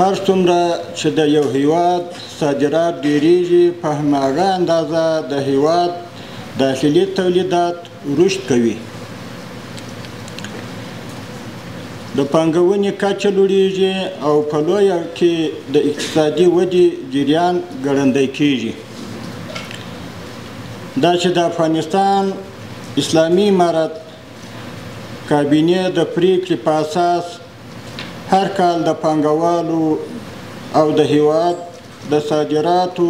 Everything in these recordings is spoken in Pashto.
هر څومره چې د یو هیواد صادرات ډیریږي په هماغه اندازه د هیواد داخلي تولیدات رشد کوي. د پانګونې کچه لوړیږي او په لویه کې د اقتصادي ودې جریان ګړندی کیږي. دا چې د افغانستان اسلامي امارت کابینې د پریکړې په اساس هر کال د پانګوالو او د هیواد د صادراتو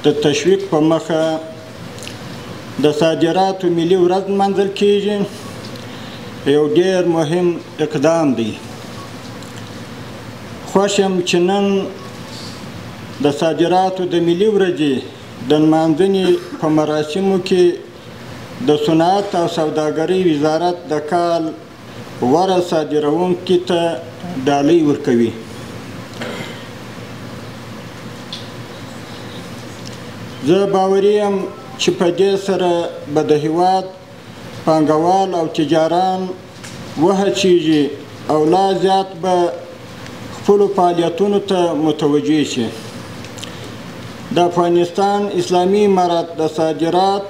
د تشویق په مخه د صادراتو ملي ورځ لمانځل کیږي، یو ډیر مهم اقدام دی. خوښ یم چې نن د صادراتو د ملي ورځې د لمانځنې په مراسمو کې د صنعت او سوداګرۍ وزارت د کال غوره صادروونکي ته ډالۍ ورکوي. زه باوري یم چې په دې سره به د هیواد پانګوال او تجاران وهڅیږي او لا زیات به خپلو فعالیتونو ته متوجه شي. د افغانستان اسلامي امارت د صادرات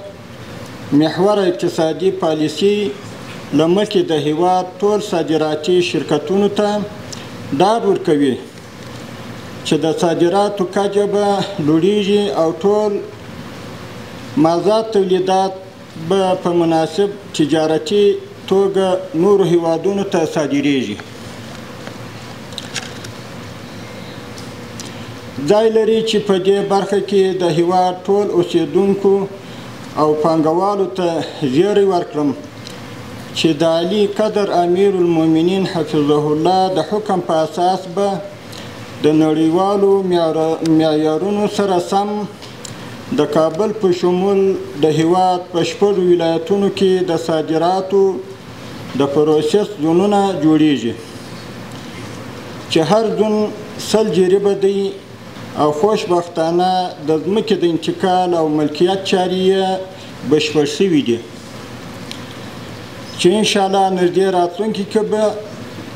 محور اقتصادي پالیسي له مخې د هیواد ټول صادراتي شرکتونو ته ډاډ ورکوي چې د صادراتو کچه به لوړیږي او ټول مازاد تولیدات به په مناسب تجارتي توګه نورو هیوادونو ته صادریږي. ځای لري چې په دې برخه کې د هیواد ټول اوسیدونکو او پانګوالو ته زیری ورکړم چې د علی قدر امیر المؤمنین حفظه الله د حکم په اساس به د نړیوالو معیارونو سره سم د کابل په شمول د هیواد په 6 ولایتونو کې د صادراتو د پروسس زونونه جوړیږي چې هر زون 100 جریبه دی او خوشبختانه د ځمکې د انتقال او ملکیت چارې بشپړ شوي دي چې انشاءالله نږدې راتلونکي کې به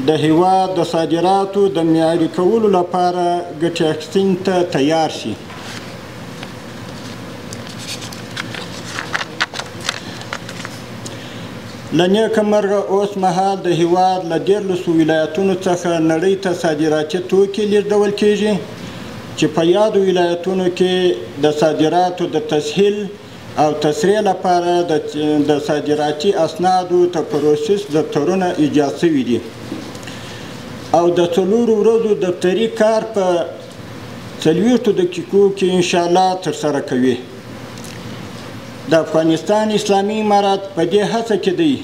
د هیواد د صادراتو د معیاري کولو لپاره ګټې اخیستنې ته تیار شي. له نیکه مرغه اوس مهال د هیواد له 14 ولایتونو څخه نړۍ ته صادراتي توکي لیږدول کیږي چې په یادو ولایتونو کې د صادراتو د تسهیل او تسریع لپاره د صادراتي اسنادو ته پروسس دفترونه ایجاد شوي دي او د 4 ورځو دفتري کار په 40 دقیقو کې انشاءالله ترسره کوي. د افغانستان اسلامي امارت په دې هڅه کې دی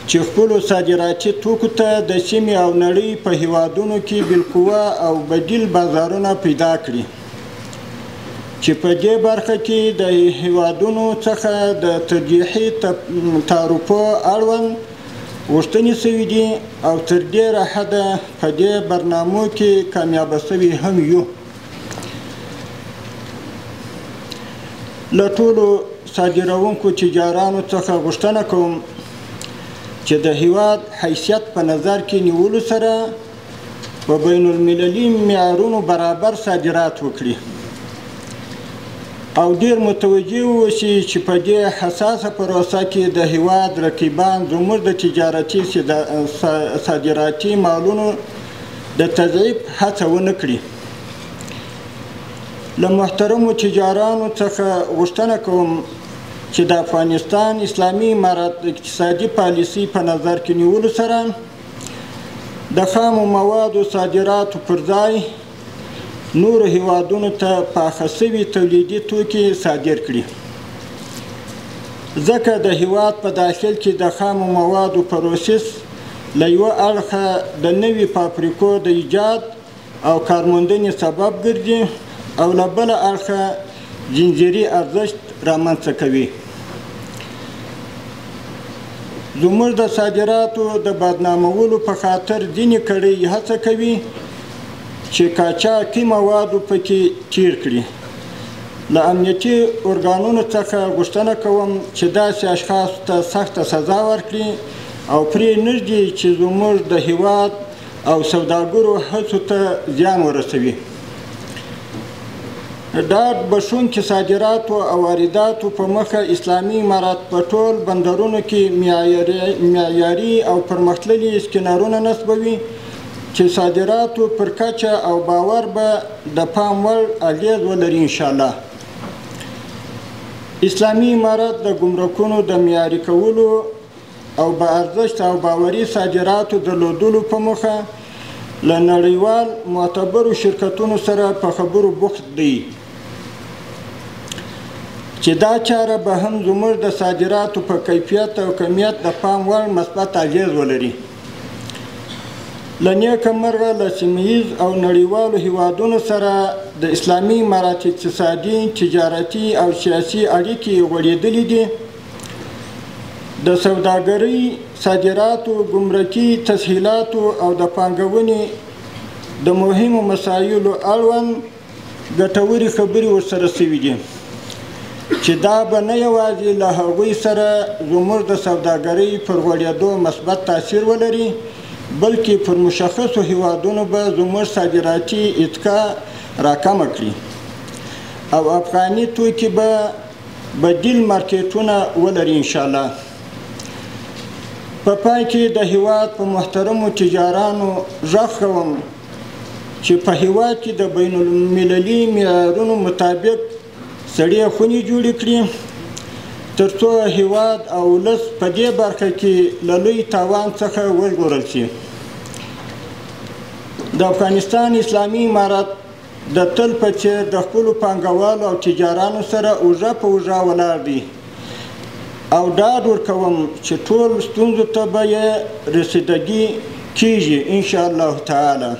چې خپلو صادراتي توکو ته د سیمې او نړۍ په هیوادونو کې بالقوه او بدیل بازارونه پیدا کړي چې په دې برخه کې د هیوادونو څخه د ترجیحي تعرفو اړوند غوښتنې شوي دي او تر ډېره حده په دې برنامو کې کامیابه شوي هم یو. له ټولو صادروونکو تجارانو څخه غوښتنه کوم چې د هیواد حیثیت په نظر کې نیولو سره په بین المللي معیارونو برابر صادرات وکړي او ډیر متوجه واوسي چې په دې حساسه پروسه کې د هیواد رقیبان زموږ د تجارتي صادراتي مالونو د تضعیف هڅه ونه کړي. له محترمو تجارانو څخه غوښتنه کوم چې د افغانستان اسلامي امارت اقتصادي پالیسي په نظر کې نیولو سره د خامو موادو صادراتو پر ځای نور هیوادونو ته پاخه شوي تولیدي توکي صادر کړي ځکه د هیواد په داخل کې د خامو موادو پروسس له یوه اړخه د نوي فابریکو د ایجاد او کارموندنې سبب ګرځي او له بله اړخه جنجري ارزښت رامنځته کوي. زموږ د صادراتو د بدنامولو په خاطر ځینې کړۍ هڅه کوي چې قاچاقي موادو پکې تیر کړي. له امنیتي ارګانونو څخه غوښتنه کوم چې داسې اشخاصو ته سخته سزا ورکړي او پرې نږدي چې زموږ د هیواد او سوداګرو هڅو ته زیان ورسوي. ډاډ بښونکي صادراتو او وارداتو په مخه اسلامي امارات په ټول بندرونو کې معیاري او پرمختللي اسکنرونه نصبوي چې صادراتو پر کچه او باور به د پام وړ اغیز ولري انشاءالله. اسلامي امارات د ګمرکونو د معیاري کولو او با ارزښت او باوري صادراتو درلودلو په مخه له نړیوال معتبرو شرکتونو سره په خبرو بوخت دی چې دا چاره به هم زموږ د صادراتو په کیفیت او کمیت د پام وړ مثبت اغیز ولري. له نیکه مرغه له سیمهییز او نړیوالو هیوادونو سره د اسلامي امارات اقتصادي، تجارتي او سیاسي اړیکې غوړېدلې دي. د سوداګرۍ، صادراتو، ګمرکي تسهیلاتو او د پانګونې د مهمو مسایلو اړوند ګټورې خبرې ورسره شوي دي چې دا به نه یوازې له هغوی سره زموږ د سوداګرۍ پر غوړېدو مثبت تاثیر ولري بلکې پر مشخصو هیوادونو به زموږ صادراتي اتکا راکمه کړي او افغاني توکي به بدیل مارکیټونه ولري انشاءالله. په پای کې د هیواد په محترمو تجارانو غږ کوم چې په هیواد کې د بین المللي معیارونو مطابق سړې خونې جوړې کړي تر څو هیواد او ولس په دې برخه کې له لوی تاوان څخه وژغورل شي. د افغانستان اسلامي امارات د تل په څېر د خپلو پانګوالو او تجارانو سره اوږه په اوږه ولاړ دی او ډاډ ورکوم چې ټول ستونزو ته به یې رسیدګي کیږي انشاءالله تعالی.